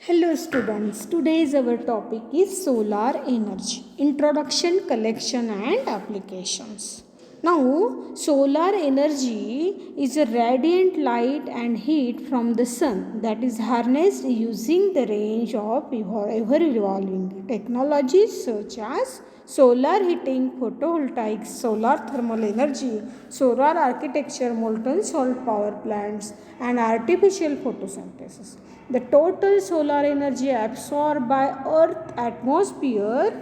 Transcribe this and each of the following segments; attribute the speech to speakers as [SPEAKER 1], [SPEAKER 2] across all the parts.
[SPEAKER 1] Hello students, today's our topic is solar energy, introduction, collection and applications. Now, solar energy is a radiant light and heat from the sun that is harnessed using the range of ever evolving technologies such as solar heating, photovoltaics, solar thermal energy, solar architecture, molten salt power plants and artificial photosynthesis. The total solar energy absorbed by earth atmosphere,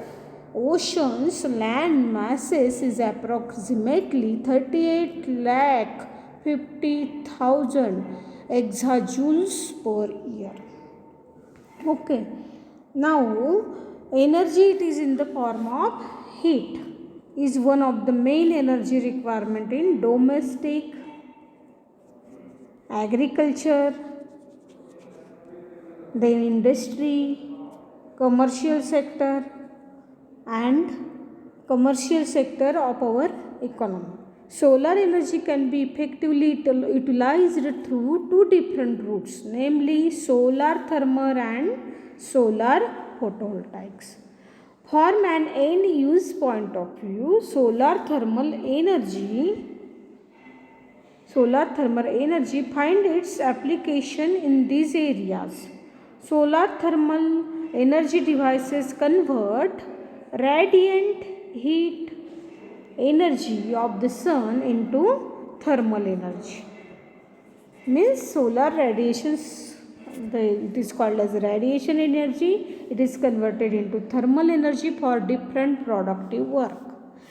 [SPEAKER 1] oceans, land masses is approximately 38 lakh 50,000 exajoules per year. Okay. Now, energy it is in the form of heat is one of the main energy requirement in domestic agriculture, then industry, commercial sector and commercial sector of our economy. Solar energy can be effectively utilized through two different routes, namely solar thermal and solar photovoltaics. From an end use point of view, solar thermal energy find its application in these areas. Solar thermal energy devices convert radiant heat energy of the sun into thermal energy. Means solar radiations, it is called as radiation energy. It is converted into thermal energy for different productive work.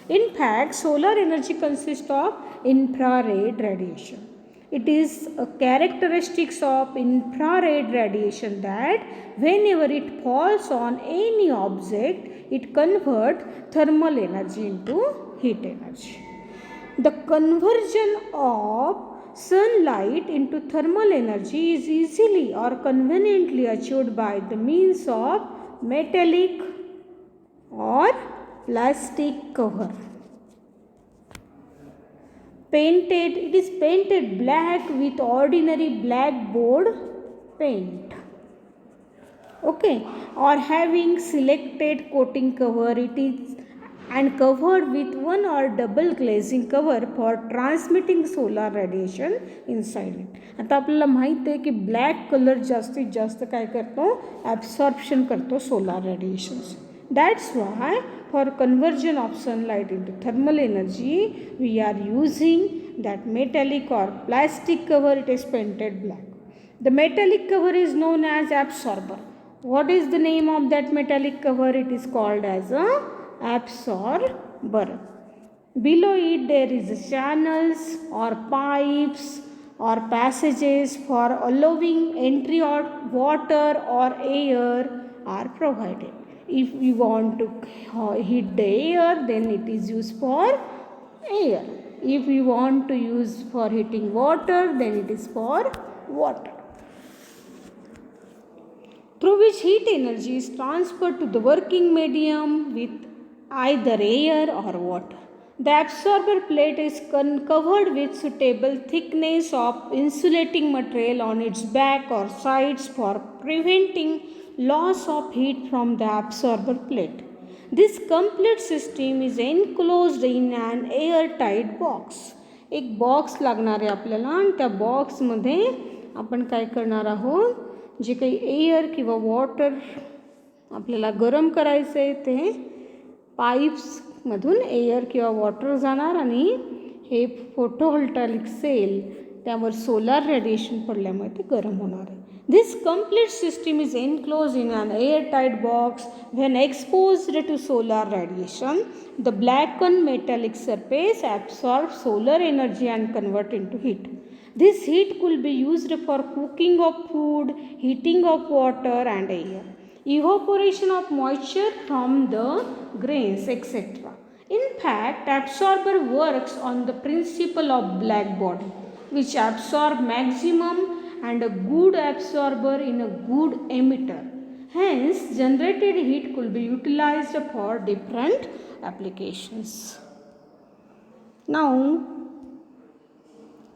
[SPEAKER 1] In fact, solar energy consists of infrared radiation. It is a characteristics of infrared radiation that whenever it falls on any object, it converts thermal energy into heat energy. The conversion of sunlight into thermal energy is easily or conveniently achieved by the means of metallic or plastic cover. It is painted black with ordinary blackboard paint. Okay, or having selected coating cover, it is and covered with one or double glazing cover for transmitting solar radiation inside it. आता आपल्याला माहित आहे की black colour जास्तीत जास्त काय करतो, absorption करतो solar radiations. That's why for conversion of sunlight into thermal energy we are using that metallic or plastic cover. It is painted black. The metallic cover is known as absorber. What is the name of that metallic cover? It is called as a absorber. Below it there is channels or pipes or passages for allowing entry of water or air are provided. If you want to heat the air, then it is used for air. If you want to use for heating water, then it is for water, through which heat energy is transferred to the working medium with either air or water. The absorber plate is covered with suitable thickness of insulating material on its back or sides for preventing loss of heat from the absorber plate. This complete system is enclosed in an airtight box. एक box लागणार आहे आपल्याला आणि त्या बॉक्समध्ये आपण काय करणार आहोत, जे काही एअर किंवा वॉटर आपल्याला गरम करायचं आहे ते पाईप्समधून एअर किंवा वॉटर जाणार आणि हे फोटोव्होल्टाइक सेल त्यावर सोलार रेडिएशन पडल्यामुळे ते गरम होणार आहे. This complete system is enclosed in an airtight box. When exposed to solar radiation, the blackened metallic surface absorbs solar energy and converts into heat. This heat could be used for cooking of food, heating of water and air, evaporation of moisture from the grains, etc. In fact, absorber works on the principle of black body, which absorb maximum and a good absorber in a good emitter. Hence, generated heat could be utilized for different applications. Now,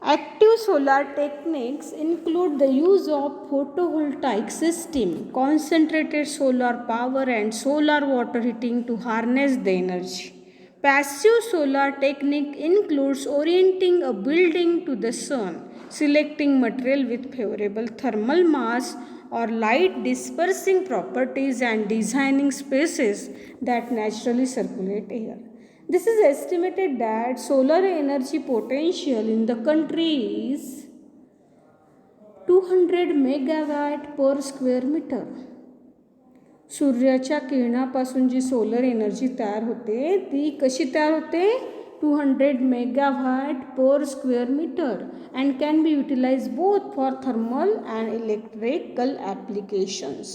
[SPEAKER 1] Active solar techniques include the use of photovoltaic system, concentrated solar power and solar water heating to harness the energy. Passive solar technique includes orienting a building to the sun, selecting material with favorable thermal mass or light dispersing properties and designing spaces that naturally circulate air. This is estimated that solar energy potential in the country is 200 megawatt per square meter. सूर्याच्या किरणापासून जी solar energy तयार होते ती कशी तयार होते 200 megawatt per square meter and can be utilize both for thermal and electrical applications.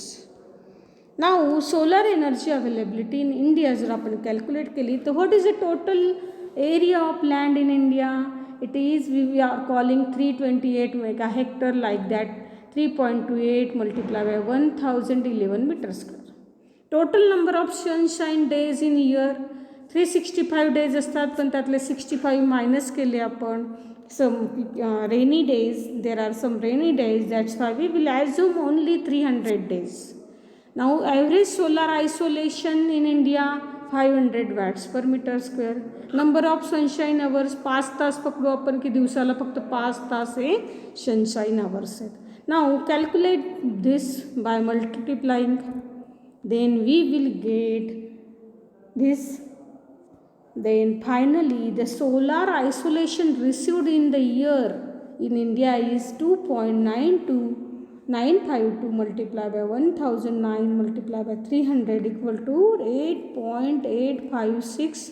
[SPEAKER 1] Now solar energy availability in India जर आपण calculate केली तर what is the total area of land in India. It is we are calling 328 mega hectare like that 3.28 multiplied by 1011 meter square. Total number of sunshine days in year 365 days असतात पण त्यातले 65 minus केले आपण. Some rainy days there are some rainy days that's why we will assume only 300 days. Now average solar isolation in India 500 watts per meter square. Number of sunshine hours 5 तास पकडू आपण की दिवसाला फक्त 5 तास हे सनशाईन hours आहेत. Now calculate this by multiplying, then we will get this. Then finally the solar isolation received in the year in India is 2.952 multiplied by 1009 multiplied by 300 equal to 8.856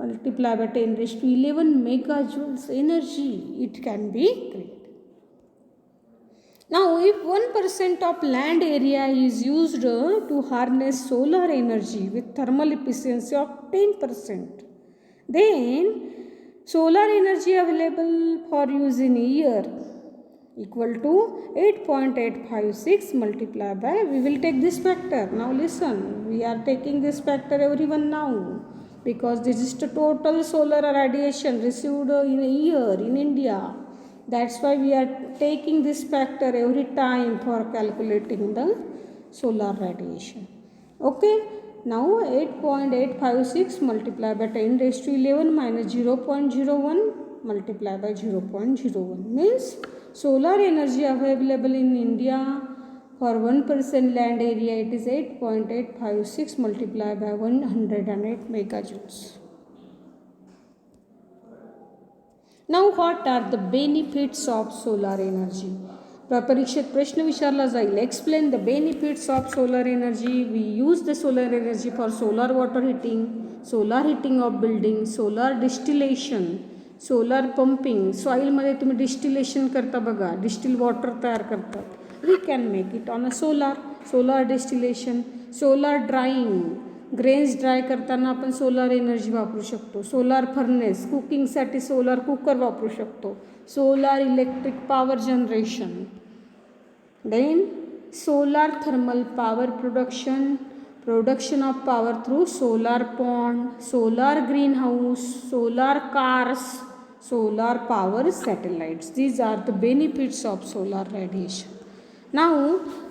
[SPEAKER 1] multiplied by 10 raised to 11 megajoules energy it can be created. Now if 1% of land area is used to harness solar energy with thermal efficiency of 10%, then solar energy available for use in a year equal to 8.856 multiplied by, we will take this factor. Now listen, we are taking this factor everyone now because this is the total solar radiation received in a year in India. That's why we are taking this factor every time for calculating the solar radiation. Okay, now 8.856 multiplied by 10 raised to 11 minus 0.01 multiplied by 0.01 means solar energy available in India for 1% land area it is 8.856 multiplied by 108 megajoules. Now what are the benefits of solar energy? परीक्षेत प्रश्न विचारला जाईल. Explain the benefits of solar energy. We use the solar energy for solar water heating, solar heating of building, solar distillation, solar pumping. सॉईलमध्ये तुम्ही distillation करता बघा, distil water तयार करतात. We can make it on a solar distillation. Solar drying, grains dry करताना आपण solar energy वापरू शकतो. सोलर फर्नेस, कुकिंगसाठी सोलर कुकर वापरू शकतो. Solar electric power generation. Then solar thermal power production of power through solar pond, solar green house, solar cars, solar power satellites. These are the benefits of solar radiation. Now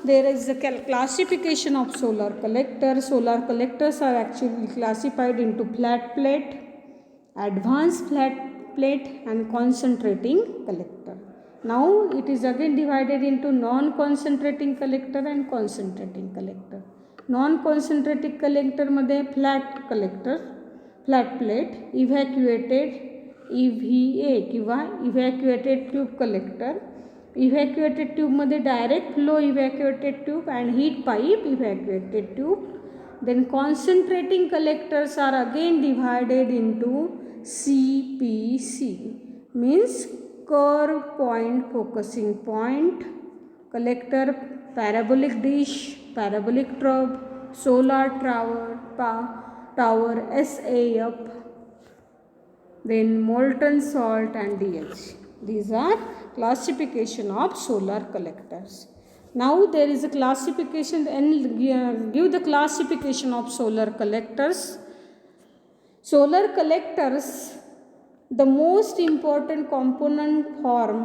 [SPEAKER 1] there is a classification of solar collectors. Solar collectors are actually classified into flat plate, advanced flat plate and concentrating collector. Now it is again divided into non-concentrating collector and concentrating collector. Non-concentrating collector मध्ये flat collector, flat plate, evacuated EVA किंवा evacuated tube collector. Evacuated ट्यूबमध्ये direct flow evacuated tube and heat pipe evacuated tube. Then concentrating collectors are again divided into CPC means curve point focusing point collector, parabolic dish, parabolic tube, solar tower SAF, then molten salt and DH. These are classification of solar collectors. Now there is a classification and give the classification of solar collectors. Solar collectors The most important component form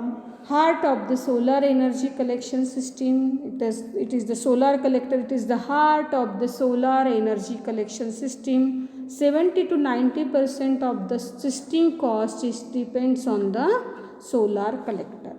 [SPEAKER 1] heart of the solar energy collection system. It is the solar collector. It is the heart of the solar energy collection system. 70 to 90% of the system cost is depends on the solar collector.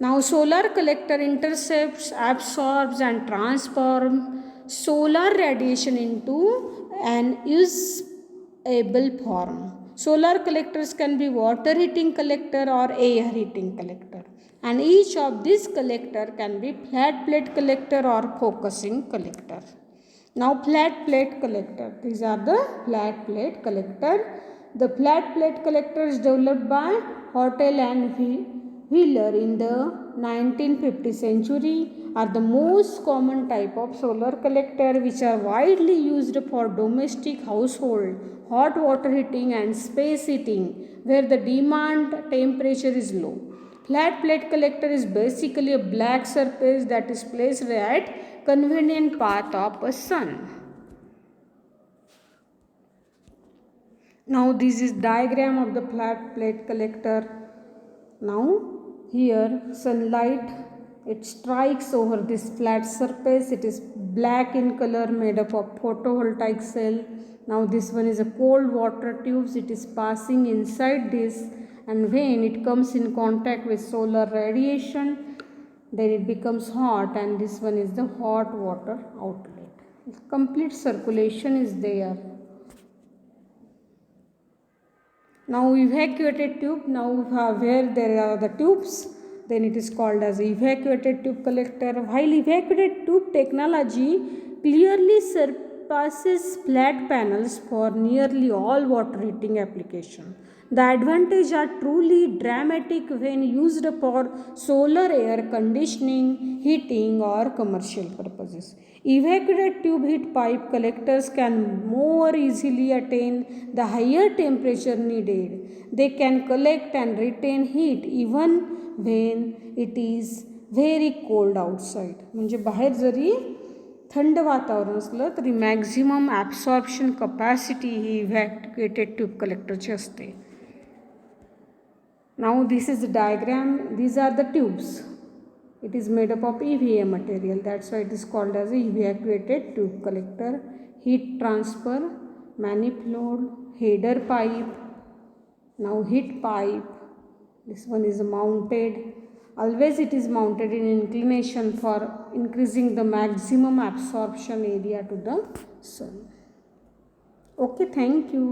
[SPEAKER 1] Now solar collector intercepts, absorbs and transforms solar radiation into an usable form. Solar collectors can be water heating collector or air heating collector, and each of these collector can be flat plate collector or focusing collector. Now flat plate collector, these are the flat plate collector. The flat plate collector is developed by Hotel and Wheeler in the 1950 century, are the most common type of solar collector which are widely used for domestic household hot water heating and space heating where the demand temperature is low. Flat plate collector is basically a black surface that is placed at convenient path of a sun. Now this is diagram of the flat plate collector. Now here sunlight, it strikes over this flat surface. It is black in color, made up of photovoltaic cell. Now this one is a cold water tubes. It is passing inside this, and when it comes in contact with solar radiation, then it becomes hot, and this one is the hot water outlet. Complete circulation is there. Now evacuated tube, now where there are the tubes, then it is called as evacuated tube collector. While evacuated tube technology clearly surpasses flat panels for nearly all water heating application, the advantages are truly dramatic when used for solar air conditioning, heating or commercial purposes. Evacuated tube heat pipe collectors can more easily attain the higher temperature needed. They can collect and retain heat even when it is very cold outside. म्हणजे बाहेर जरी थंड वातावरण असलं तरी maximum absorption capacity ही इव्हॅक्युएटेड tube कलेक्टरची असते. Now this is the diagram. These are the tubes. It is made up of EVA material. That's why it is called as a evacuated tube collector. Heat transfer, manifold, header pipe. Now heat pipe. This one is mounted. Always it is mounted in inclination for increasing the maximum absorption area to the sun. Okay, thank you.